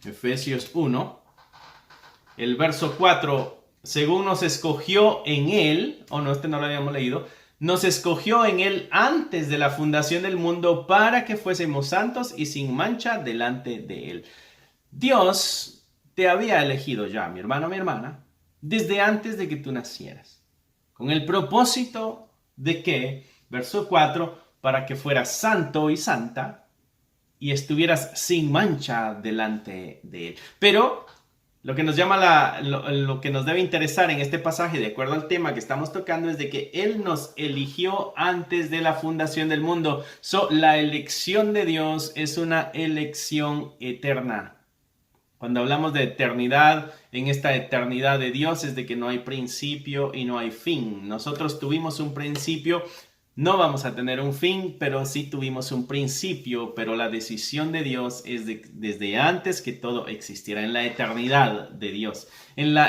Efesios 1, el verso 4, según nos escogió en él, o no, este no lo habíamos leído, nos escogió en Él antes de la fundación del mundo para que fuésemos santos y sin mancha delante de Él. Dios te había elegido ya, mi hermano, mi hermana, desde antes de que tú nacieras, con el propósito de que, verso 4, para que fueras santo y santa y estuvieras sin mancha delante de Él. Pero lo que nos lo que nos debe interesar en este pasaje, de acuerdo al tema que estamos tocando, es de que Él nos eligió antes de la fundación del mundo. La elección de Dios es una elección eterna. Cuando hablamos de eternidad, en esta eternidad de Dios es de que no hay principio y no hay fin. Nosotros tuvimos un principio, no vamos a tener un fin, pero sí tuvimos un principio, pero la decisión de Dios es desde antes que todo existiera, en la eternidad de Dios.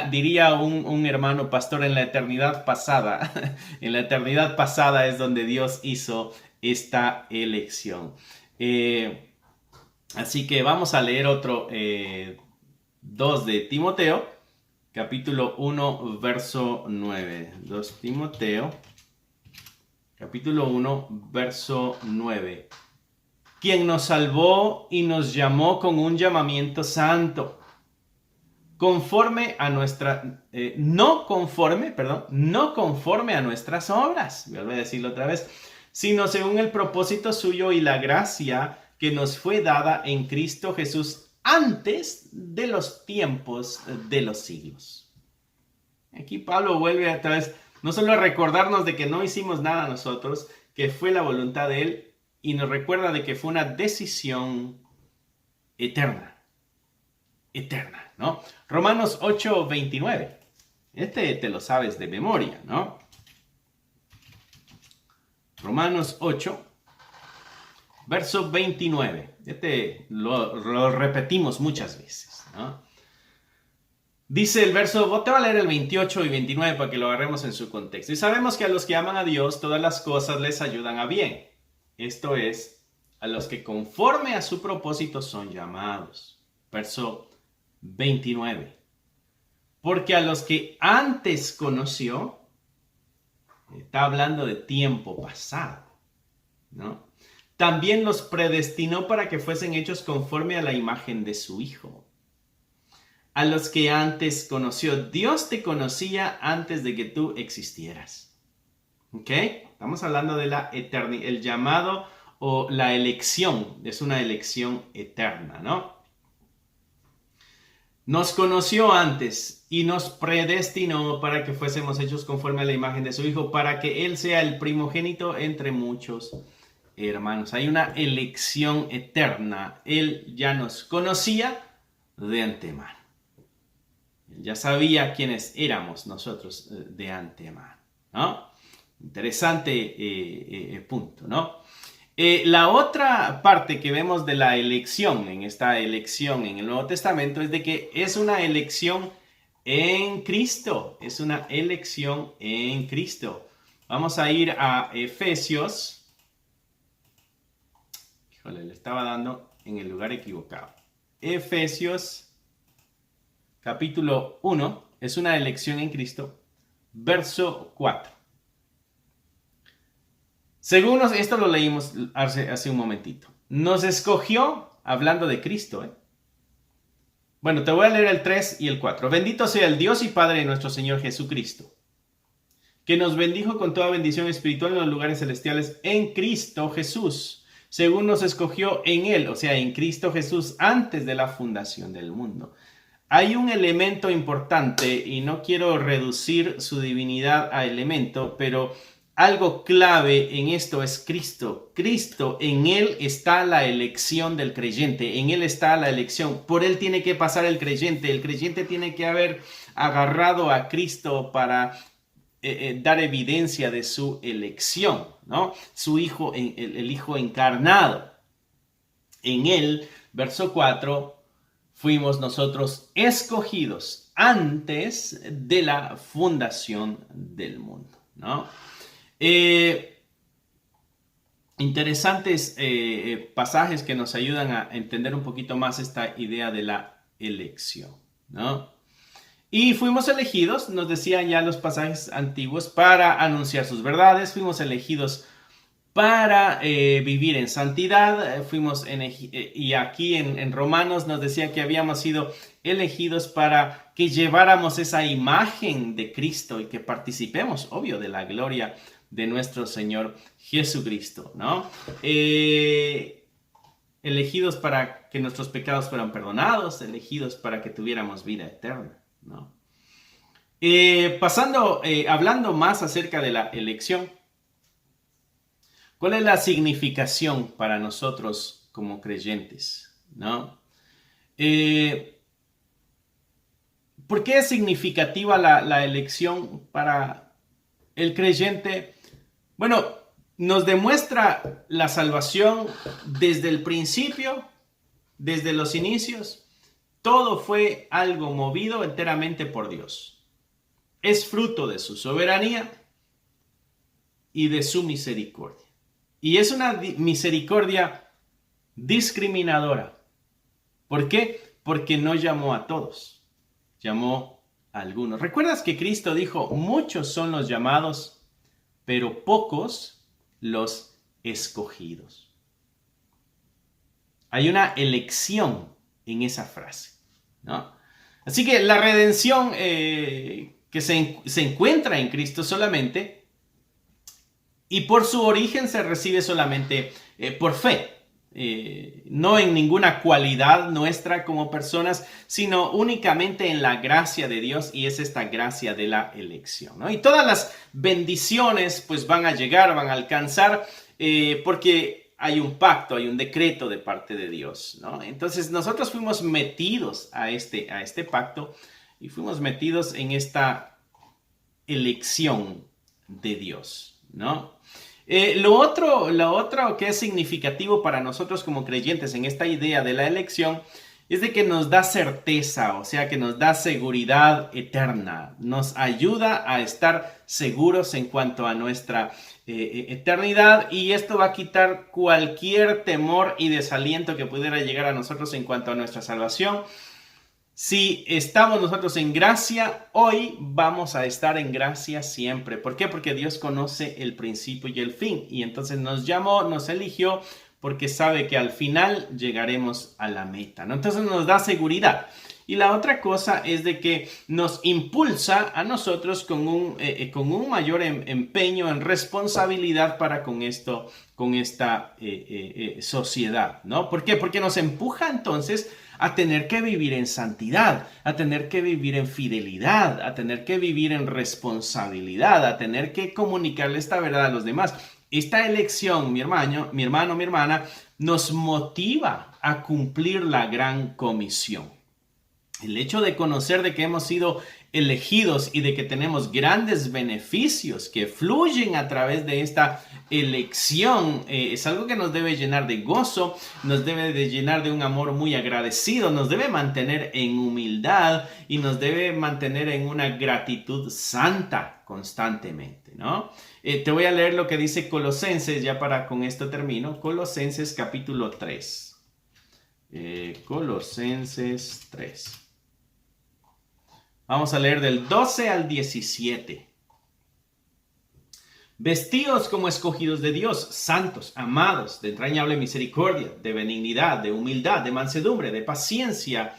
Diría un hermano pastor, en la eternidad pasada, en la eternidad pasada es donde Dios hizo esta elección. Así que vamos a leer otro 2 de Timoteo, capítulo 1, verso 9. 2 Timoteo, capítulo 1, verso 9. Quien nos salvó y nos llamó con un llamamiento santo, conforme a no conforme a nuestras obras, voy a decirlo otra vez, sino según el propósito suyo y la gracia que nos fue dada en Cristo Jesús antes de los tiempos de los siglos. Aquí Pablo vuelve otra vez, no solo a recordarnos de que no hicimos nada nosotros, que fue la voluntad de Él, y nos recuerda de que fue una decisión eterna, ¿no? Romanos 8:29. Este te lo sabes de memoria, ¿no? Romanos 8, verso 29. Lo repetimos muchas veces, ¿no? Dice el verso, te voy a leer el 28 y 29 para que lo agarremos en su contexto. Y sabemos que a los que aman a Dios, todas las cosas les ayudan a bien. Esto es, a los que conforme a su propósito son llamados. Verso 29. Porque a los que antes conoció, está hablando de tiempo pasado, ¿no? También los predestinó para que fuesen hechos conforme a la imagen de su Hijo. A los que antes conoció, Dios te conocía antes de que tú existieras. ¿Ok? Estamos hablando de la eternidad, el llamado o la elección, es una elección eterna, ¿no? Nos conoció antes y nos predestinó para que fuésemos hechos conforme a la imagen de su Hijo, para que Él sea el primogénito entre muchos hermanos. Hay una elección eterna. Él ya nos conocía de antemano. Él ya sabía quiénes éramos nosotros de antemano, ¿no? Interesante punto, ¿no? La otra parte que vemos de la elección, en esta elección en el Nuevo Testamento, es de que es una elección en Cristo. Es una elección en Cristo. Vamos a ir a Efesios. Híjole, le estaba dando en el lugar equivocado. Efesios, capítulo 1, es una elección en Cristo. Verso 4. Según esto lo leímos hace un momentito. Nos escogió, hablando de Cristo. Bueno, te voy a leer el 3 y el 4. Bendito sea el Dios y Padre de nuestro Señor Jesucristo, que nos bendijo con toda bendición espiritual en los lugares celestiales en Cristo Jesús, según nos escogió en Él, o sea, en Cristo Jesús, antes de la fundación del mundo. Hay un elemento importante, y no quiero reducir su divinidad a elemento, pero algo clave en esto es Cristo. Cristo, en Él está la elección del creyente, en Él está la elección. Por Él tiene que pasar el creyente. El creyente tiene que haber agarrado a Cristo para dar evidencia de su elección, ¿no? Su Hijo, el Hijo encarnado. En Él, verso 4, fuimos nosotros escogidos antes de la fundación del mundo, ¿no? Interesantes pasajes que nos ayudan a entender un poquito más esta idea de la elección, ¿no? Y fuimos elegidos, nos decían ya los pasajes antiguos, para anunciar sus verdades. Fuimos elegidos para vivir en santidad. Y aquí en Romanos nos decía que habíamos sido elegidos para que lleváramos esa imagen de Cristo y que participemos, obvio, de la gloria de nuestro Señor Jesucristo, ¿no? Elegidos para que nuestros pecados fueran perdonados, elegidos para que tuviéramos vida eterna, ¿no? Hablando más acerca de la elección, ¿cuál es la significación para nosotros como creyentes, ¿no? ¿Por qué es significativa la elección para el creyente? Bueno, nos demuestra la salvación desde el principio, desde los inicios. Todo fue algo movido enteramente por Dios. Es fruto de su soberanía y de su misericordia. Y es una misericordia discriminadora. ¿Por qué? Porque no llamó a todos, llamó a algunos. ¿Recuerdas que Cristo dijo, muchos son los llamados, pero pocos los escogidos? Hay una elección en esa frase, ¿no? Así que la redención que se encuentra en Cristo solamente, y por su origen se recibe solamente por fe. No en ninguna cualidad nuestra como personas, sino únicamente en la gracia de Dios, y es esta gracia de la elección, ¿no? Y todas las bendiciones pues van a llegar, van a alcanzar, porque hay un pacto, hay un decreto de parte de Dios, ¿no? Entonces nosotros fuimos metidos a este pacto y fuimos metidos en esta elección de Dios, ¿no? Lo otro que es significativo para nosotros como creyentes en esta idea de la elección es de que nos da certeza, o sea, que nos da seguridad eterna, nos ayuda a estar seguros en cuanto a nuestra eternidad, y esto va a quitar cualquier temor y desaliento que pudiera llegar a nosotros en cuanto a nuestra salvación. Si estamos nosotros en gracia, hoy vamos a estar en gracia siempre. ¿Por qué? Porque Dios conoce el principio y el fin. Y entonces nos llamó, nos eligió, porque sabe que al final llegaremos a la meta, ¿no? Entonces nos da seguridad. Y la otra cosa es de que nos impulsa a nosotros con un mayor empeño en responsabilidad para con esta sociedad, ¿no? ¿Por qué? Porque nos empuja entonces a tener que vivir en santidad, a tener que vivir en fidelidad, a tener que vivir en responsabilidad, a tener que comunicarle esta verdad a los demás. Esta elección, mi hermano, mi hermana, nos motiva a cumplir la gran comisión. El hecho de conocer de que hemos sido elegidos y de que tenemos grandes beneficios que fluyen a través de esta elección es algo que nos debe llenar de gozo, nos debe de llenar de un amor muy agradecido, nos debe mantener en humildad y nos debe mantener en una gratitud santa constantemente, ¿no? Te voy a leer lo que dice Colosenses, ya con esto termino. Colosenses capítulo 3. Colosenses 3. Vamos a leer del 12 al 17. Vestíos como escogidos de Dios, santos, amados, de entrañable misericordia, de benignidad, de humildad, de mansedumbre, de paciencia,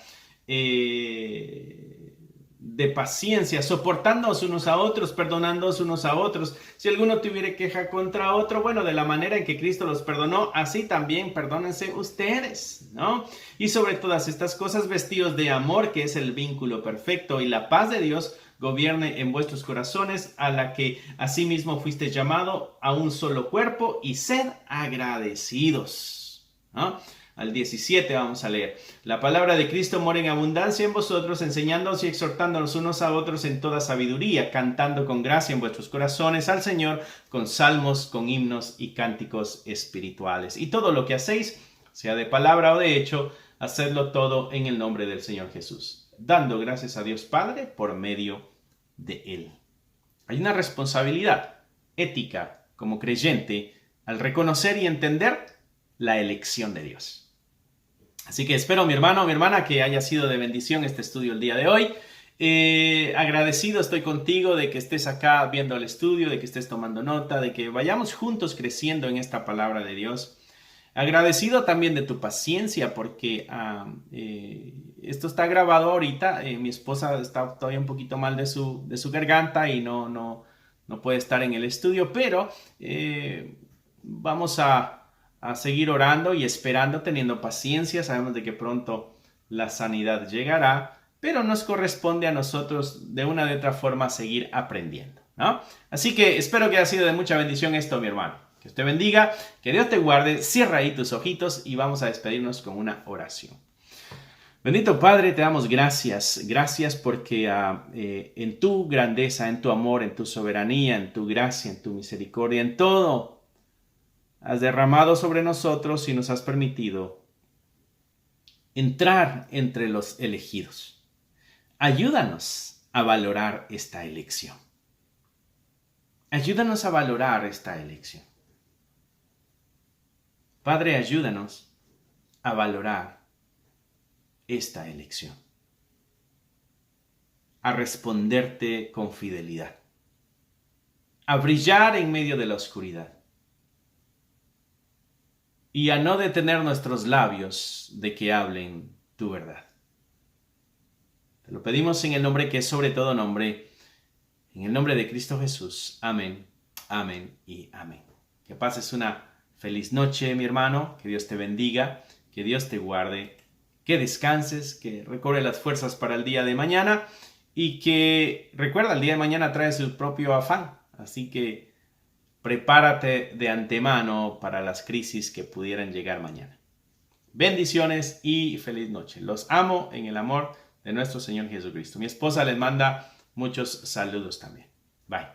soportándoos unos a otros, perdonándoos unos a otros. Si alguno tuviere queja contra otro, bueno, de la manera en que Cristo los perdonó, así también perdónense ustedes, ¿no? Y sobre todas estas cosas, vestidos de amor, que es el vínculo perfecto, y la paz de Dios gobierne en vuestros corazones, a la que asimismo fuiste llamado a un solo cuerpo, y sed agradecidos, ¿no? Al 17 vamos a leer. La palabra de Cristo mora en abundancia en vosotros, enseñándoos y exhortándonos unos a otros en toda sabiduría, cantando con gracia en vuestros corazones al Señor, con salmos, con himnos y cánticos espirituales. Y todo lo que hacéis, sea de palabra o de hecho, hacedlo todo en el nombre del Señor Jesús, dando gracias a Dios Padre por medio de Él. Hay una responsabilidad ética como creyente al reconocer y entender la elección de Dios. Así que espero, mi hermano, mi hermana, que haya sido de bendición este estudio el día de hoy. Agradecido estoy contigo de que estés acá viendo el estudio, de que estés tomando nota, de que vayamos juntos creciendo en esta palabra de Dios. Agradecido también de tu paciencia porque esto está grabado ahorita. Mi esposa está todavía un poquito mal de su garganta y no puede estar en el estudio, pero vamos a seguir orando y esperando, teniendo paciencia. Sabemos de que pronto la sanidad llegará, pero nos corresponde a nosotros de una u otra forma seguir aprendiendo, ¿no? Así que espero que haya sido de mucha bendición esto, mi hermano. Que Dios te bendiga, que Dios te guarde. Cierra ahí tus ojitos y vamos a despedirnos con una oración. Bendito Padre, te damos gracias. Gracias porque en tu grandeza, en tu amor, en tu soberanía, en tu gracia, en tu misericordia, en todo, has derramado sobre nosotros y nos has permitido entrar entre los elegidos. Ayúdanos a valorar esta elección. Ayúdanos a valorar esta elección. Padre, ayúdanos a valorar esta elección. A responderte con fidelidad. A brillar en medio de la oscuridad. Y a no detener nuestros labios de que hablen tu verdad. Te lo pedimos en el nombre que es sobre todo nombre, en el nombre de Cristo Jesús. Amén, amén y amén. Que pases una feliz noche, mi hermano. Que Dios te bendiga, que Dios te guarde, que descanses, que recobre las fuerzas para el día de mañana y que recuerda, el día de mañana trae su propio afán. Así que prepárate de antemano para las crisis que pudieran llegar mañana. Bendiciones y feliz noche. Los amo en el amor de nuestro Señor Jesucristo. Mi esposa les manda muchos saludos también. Bye.